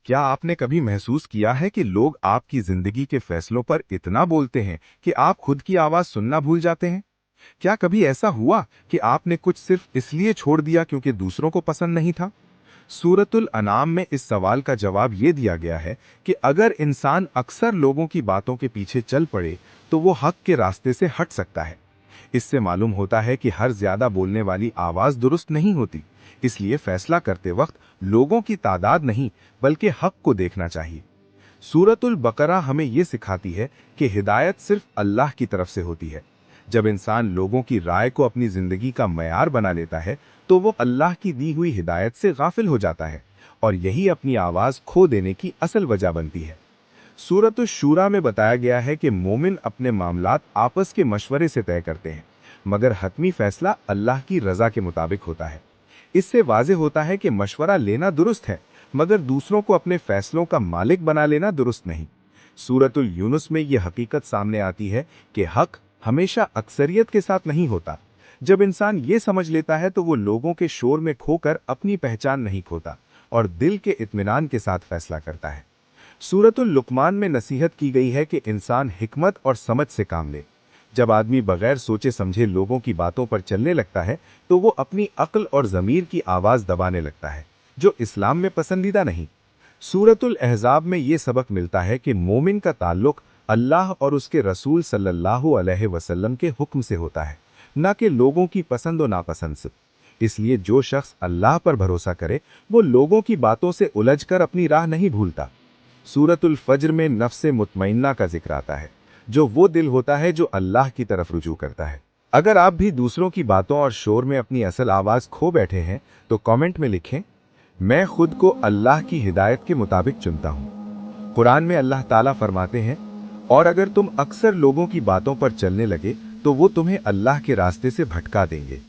क्या आपने कभी महसूस किया है कि लोग आपकी जिंदगी के फैसलों पर इतना बोलते हैं कि आप खुद की आवाज सुनना भूल जाते हैं? क्या कभी ऐसा हुआ कि आपने कुछ सिर्फ इसलिए छोड़ दिया क्योंकि दूसरों को पसंद नहीं था? सूरतुल अनाम में इस सवाल का जवाब ये दिया गया है कि अगर इंसान अक्सर लोगों की बातों के पीछे चल पड़े तो वो हक के रास्ते से हट सकता है। इससे मालूम होता है कि हर ज्यादा बोलने वाली आवाज दुरुस्त नहीं होती। इसलिए फैसला करते वक्त लोगों की तादाद नहीं बल्कि हक को देखना चाहिए। सूरतुल बकरा हमें यह सिखाती है कि हिदायत सिर्फ अल्लाह की तरफ से होती है। जब इंसान लोगों की राय को अपनी जिंदगी का मयार बना लेता है तो वो अल्लाह की दी हुई हिदायत से गाफिल हो जाता है और यही अपनी आवाज खो देने की असल वजह बनती है। सूरत शूरा में बताया गया है कि मोमिन अपने मामलात आपस के मशवरे से तय करते हैं, मगर हतमी फैसला अल्लाह की रजा के मुताबिक होता है। इससे वाज़ेह होता है कि मशवरा लेना दुरुस्त है, मगर दूसरों को अपने फैसलों का मालिक बना लेना दुरुस्त नहीं। सूरतुल यूनुस में यह हकीकत सामने आती है कि हक हमेशा अक्सरियत के साथ नहीं होता। जब इंसान ये समझ लेता है तो वो लोगों के शोर में खोकर अपनी पहचान नहीं खोता और दिल के इत्मीनान के साथ फैसला करता है। सूरतुल लुकमान में नसीहत की गई है कि इंसान हिकमत और समझ से काम ले। जब आदमी बगैर सोचे समझे लोगों की बातों पर चलने लगता है तो वो अपनी अक्ल और ज़मीर की आवाज़ दबाने लगता है, जो इस्लाम में पसंदीदा नहीं। सूरतुल अहज़ाब में ये सबक मिलता है कि मोमिन का ताल्लुक अल्लाह और उसके रसूल सल्लल्लाहु अलैहि वसल्लम के हुक्म से होता है, न कि लोगों की पसंद और नापसंद से। इसलिए जो शख्स अल्लाह पर भरोसा करे वो लोगों की बातों से उलझकर अपनी राह नहीं भूलता। सूरतुल फज्र में नफ्से मुतमइन्ना का जिक्र आता है, जो वो दिल होता है जो अल्लाह की तरफ रुजू करता है। अगर आप भी दूसरों की बातों और शोर में अपनी असल आवाज़ खो बैठे हैं तो कमेंट में लिखें, मैं खुद को अल्लाह की हिदायत के मुताबिक चुनता हूँ। कुरान में अल्लाह ताला फरमाते हैं, और अगर तुम अक्सर लोगों की बातों पर चलने लगे तो वो तुम्हें अल्लाह के रास्ते से भटका देंगे।